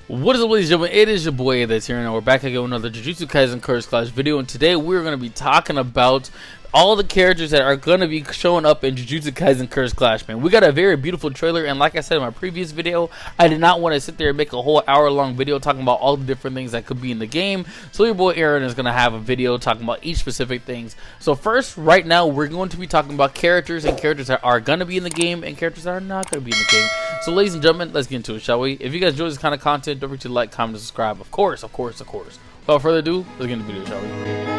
What is up, ladies and gentlemen? It is your boy AyeThatsAaron, and we're back again with another JuJutsu Kaisen Curse Clash video. And today we're going to be talking about all the characters that are going to be showing up in JuJutsu Kaisen Curse Clash, man. We got a very beautiful trailer, and like I said in my previous video, I did not want to sit there and make a whole hour-long video talking about all the different things that could be in the game. So your boy Aaron is going to have a video talking about each specific things. So first, right now, we're going to be talking about characters and characters that are going to be in the game and characters that are not going to be in the game. So ladies and gentlemen, let's get into it, shall we? If you guys enjoy this kind of content, don't forget to like, comment, and subscribe. Of course. Without further ado, let's get into the video, shall we?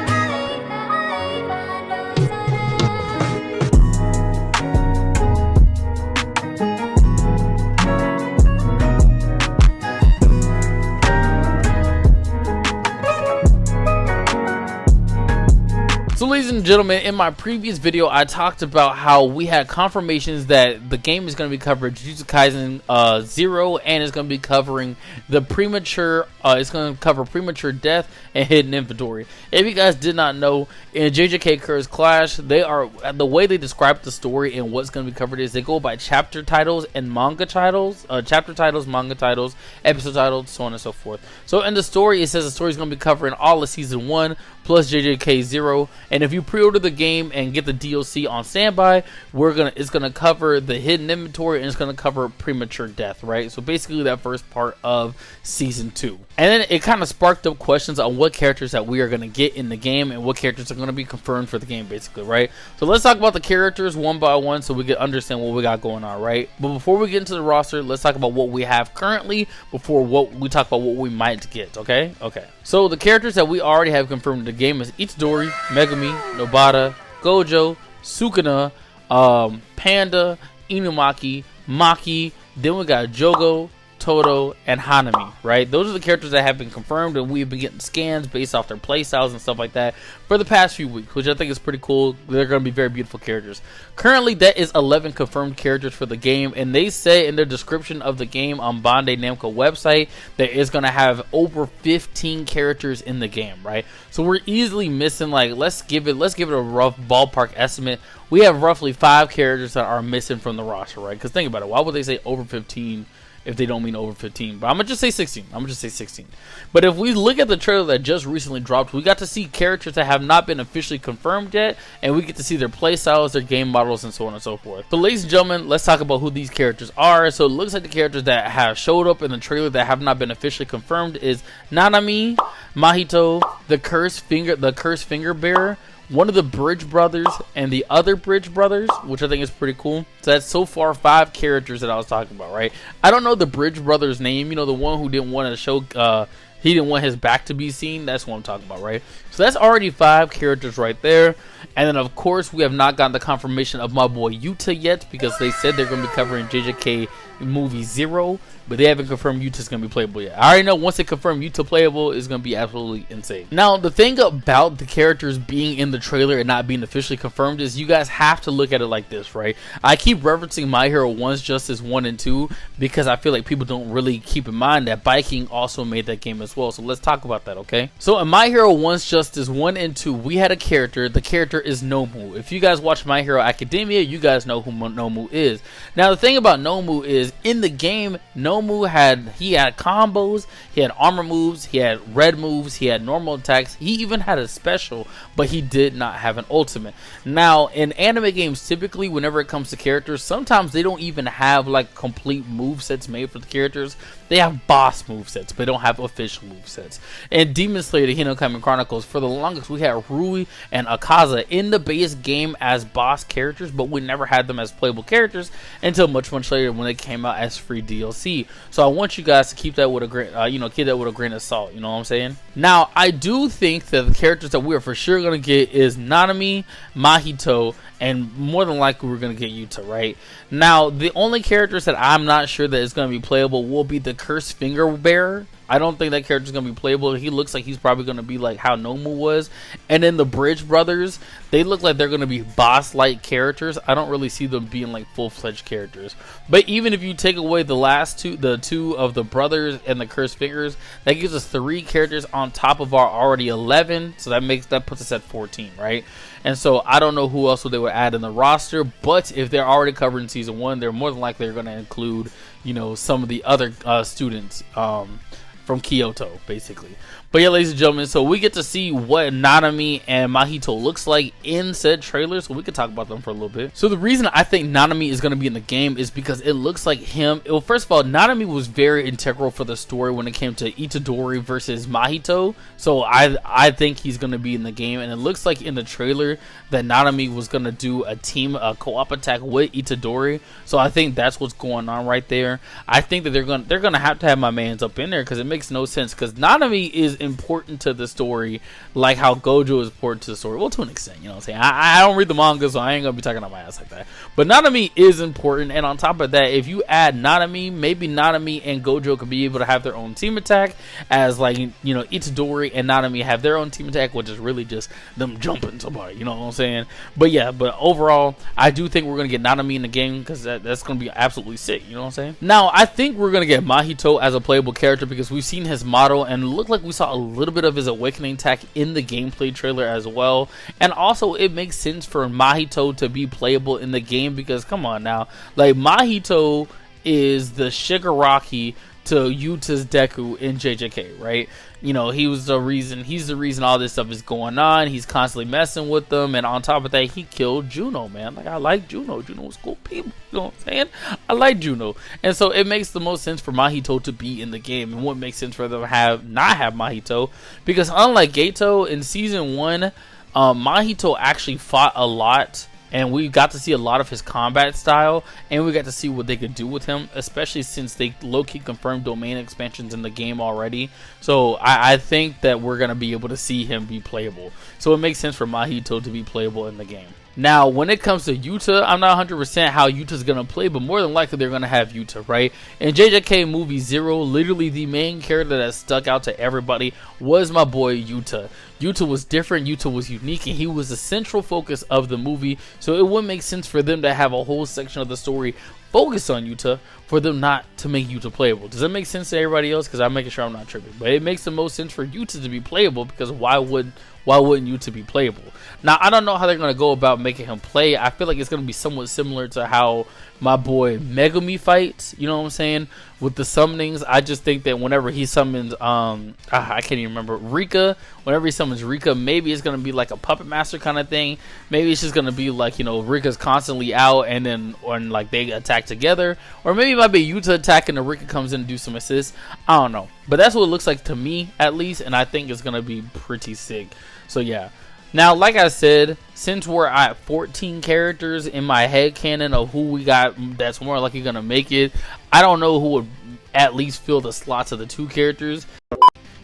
So ladies and gentlemen, in my previous video, I talked about how we had confirmations that the game is going to be covering JuJutsu Kaisen 0, and it's going to be covering the premature, it's going to cover premature death and hidden inventory. If you guys did not know, in JJK Curse Clash, they are, the way they describe the story and what's going to be covered is they go by chapter titles and manga titles, chapter titles, manga titles, episode titles, so on and so forth. So in the story, it says the story is going to be covering all of season 1 plus JJK 0. And if you pre-order the game and get the DLC on standby, it's gonna cover the hidden inventory and it's gonna cover premature death, right? So basically that first part of season 2. And then it kind of sparked up questions on what characters that we are gonna get in the game and what characters are gonna be confirmed for the game, basically, right? So let's talk about the characters one by one so we can understand what we got going on, right? But before we get into the roster, let's talk about what we have currently before we talk about what we might get, okay? Okay. So the characters that we already have confirmed in the game is Itadori, Megumi, Nobata, Gojo, Sukuna, Panda, Inumaki, Maki. Then we got Jogo, Todo, and Hanami, right? Those are the characters that have been confirmed, and we've been getting scans based off their playstyles and stuff like that for the past few weeks, which I think is pretty cool. They're going to be very beautiful characters. Currently, that is 11 confirmed characters for the game, and they say in their description of the game on Bandai Namco website that it's going to have over 15 characters in the game, right? So we're easily missing, like, let's give it a rough ballpark estimate. We have roughly 5 characters that are missing from the roster, right? Because think about it, why would they say over 15 if they don't mean over 15? But I'm gonna just say 16. But if we look at the trailer that just recently dropped, we got to see characters that have not been officially confirmed yet, and we get to see their playstyles, their game models, and so on and so forth. But ladies and gentlemen, let's talk about who these characters are. So it looks like the characters that have showed up in the trailer that have not been officially confirmed is Nanami, Mahito, the Cursed Finger Bearer, one of the Bridge Brothers, and the other Bridge Brothers, which I think is pretty cool. So that's so far 5 characters that I was talking about, right? I don't know the Bridge Brothers' name. You know, the one who didn't want to show, he didn't want his back to be seen. That's what I'm talking about, right? So that's already 5 characters right there. And then, of course, we have not gotten the confirmation of my boy Yuta yet, because they said they're going to be covering JJK movie 0, but they haven't confirmed Yuta's going to be playable yet. I already know once they confirm Yuta playable, it's going to be absolutely insane. Now, the thing about the characters being in the trailer and not being officially confirmed is you guys have to look at it like this, right? I keep referencing My Hero 1's Justice 1 and 2 because I feel like people don't really keep in mind that Biking also made that game as well. So let's talk about that, okay? So in My Hero 1's Justice 1 and 2, we had a character. The character is Nomu. If you guys watch My Hero Academia, you guys know who Nomu is. Now, the thing about Nomu is in the game, Nomu had combos, he had armor moves, he had red moves, he had normal attacks, he even had a special, but he did not have an ultimate. Now, in anime games, typically whenever it comes to characters, sometimes they don't even have like complete movesets made for the characters. They have boss movesets, but they don't have official movesets. In Demon Slayer The Hinokami Chronicles, for the longest we had Rui and Akaza in the base game as boss characters, but we never had them as playable characters until much later when they came out as free DLC. So I want you guys to keep that with a grain, grain of salt. You know what I'm saying? Now, I do think that the characters that we are for sure gonna get is Nanami, Mahito, and more than likely we're gonna get Yuta, right? Now, the only characters that I'm not sure that is gonna be playable will be the Cursed Finger Bearer. I don't think that character is going to be playable. He looks like he's probably going to be like how Nomu was. And then the Bridge Brothers, they look like they're going to be boss-like characters. I don't really see them being like full-fledged characters. But even if you take away the two of the brothers and the Cursed Fingers, that gives us 3 characters on top of our already 11. So that puts us at 14, right? And so I don't know who else they would add in the roster. But if they're already covered in season 1, they're more than likely going to include you know, some of the other students from Kyoto, basically. But yeah, ladies and gentlemen, so we get to see what Nanami and Mahito looks like in said trailer, so we could talk about them for a little bit. So the reason I think Nanami is going to be in the game is because it looks like him. Well, first of all, Nanami was very integral for the story when it came to Itadori versus Mahito, so I think he's going to be in the game, and it looks like in the trailer that Nanami was going to do a co-op attack with Itadori, so I think that's what's going on right there. I think that they're going to have my mans up in there, because it makes no sense, because Nanami is important to the story like how Gojo is important to the story. Well, to an extent, you know what I'm saying? I don't read the manga, so I ain't gonna be talking on my ass like that. But Nanami is important, and on top of that, if you add Nanami, maybe Nanami and Gojo could be able to have their own team attack, as like, you know, Itadori and Nanami have their own team attack, which is really just them jumping somebody, you know what I'm saying? But yeah, but overall, I do think we're gonna get Nanami in the game, because that's gonna be absolutely sick, you know what I'm saying? Now, I think we're gonna get Mahito as a playable character, because we've seen his model, and it looked like we saw a little bit of his awakening attack in the gameplay trailer as well. And also, it makes sense for Mahito to be playable in the game, because come on now, like, Mahito is the Shigaraki to Yuta's Deku in JJK, right? You know, he's the reason all this stuff is going on. He's constantly messing with them, and on top of that, he killed Juno, man. Like, I like Juno. Juno was cool people, you know what I'm saying? I like Juno. And so it makes the most sense for Mahito to be in the game, and what makes sense for them to not have Mahito, because unlike Geto in season 1, Mahito actually fought a lot, and we got to see a lot of his combat style, and we got to see what they could do with him, especially since they low-key confirmed domain expansions in the game already. So I think that we're going to be able to see him be playable. So it makes sense for Mahito to be playable in the game. Now, when it comes to Yuta, I'm not 100% how Yuta's going to play, but more than likely they're going to have Yuta, right? In JJK movie 0, literally the main character that stuck out to everybody was my boy Yuta. Yuta was different, Yuta was unique, and he was the central focus of the movie, so it would make sense for them to have a whole section of the story focused on Yuta, for them not to make Yuta playable. Does that make sense to everybody else? Because I'm making sure I'm not tripping. But it makes the most sense for Yuta to be playable, because why wouldn't Yuta be playable? Now, I don't know how they're going to go about making him play. I feel like it's going to be somewhat similar to how my boy Megumi fights, you know what I'm saying, with the summonings. I just think that whenever he summons I can't even remember, Rika, whenever he summons Rika, maybe it's going to be like a puppet master kind of thing. Maybe it's just going to be like, you know, Rika's constantly out, and then like they attack together, or maybe it might be Yuta attacking and Rika comes in and do some assists. I don't know, but that's what it looks like to me, at least, and I think it's going to be pretty sick. So yeah. Now, like I said, since we're at 14 characters in my head canon of who we got that's more likely gonna make it, I don't know who would at least fill the slots of the 2 characters.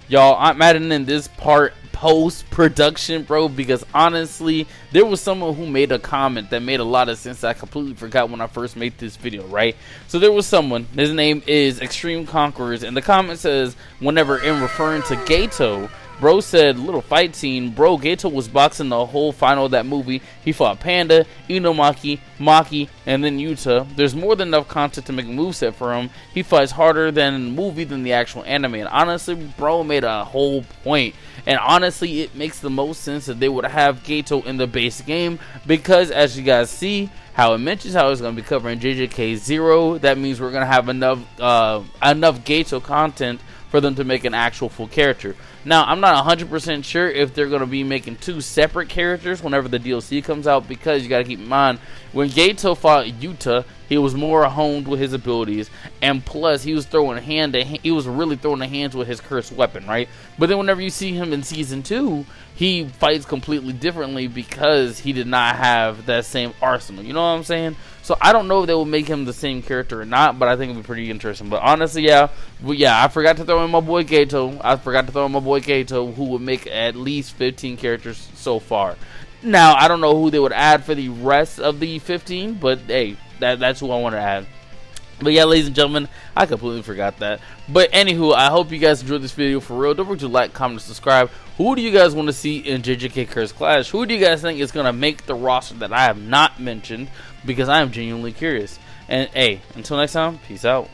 Y'all, I'm adding in this part post-production, bro, because honestly, there was someone who made a comment that made a lot of sense that I completely forgot when I first made this video, right? So there was someone, his name is Extreme Conquerors, and the comment says, whenever in referring to Geto, bro said, little fight scene, bro, Geto was boxing the whole final of that movie. He fought Panda, Inomaki, Maki, and then Yuta. There's more than enough content to make a moveset for him. He fights harder than in the movie than the actual anime. And honestly, bro made a whole point. And honestly, it makes the most sense that they would have Geto in the base game, because as you guys see, how it mentions how it's going to be covering JJK 0, that means we're going to have enough Geto content for them to make an actual full character. Now, I'm not 100% sure if they're going to be making 2 separate characters whenever the DLC comes out, because you got to keep in mind, when Geto fought Yuta, he was more honed with his abilities, and plus he was throwing he was really throwing the hands with his cursed weapon, right? But then whenever you see him in season 2, he fights completely differently because he did not have that same arsenal. You know what I'm saying? So I don't know if they will make him the same character or not, but I think it'll be pretty interesting. But honestly, yeah, I forgot to throw in my boy Geto, who would make at least 15 characters so far. Now, I don't know who they would add for the rest of the 15, but hey, that's who I want to add. But yeah, ladies and gentlemen, I completely forgot that. But anywho, I hope you guys enjoyed this video for real. Don't forget to like, comment, and subscribe. Who do you guys want to see in JJK Curse Clash? Who do you guys think is going to make the roster that I have not mentioned? Because I am genuinely curious. And hey, until next time, peace out.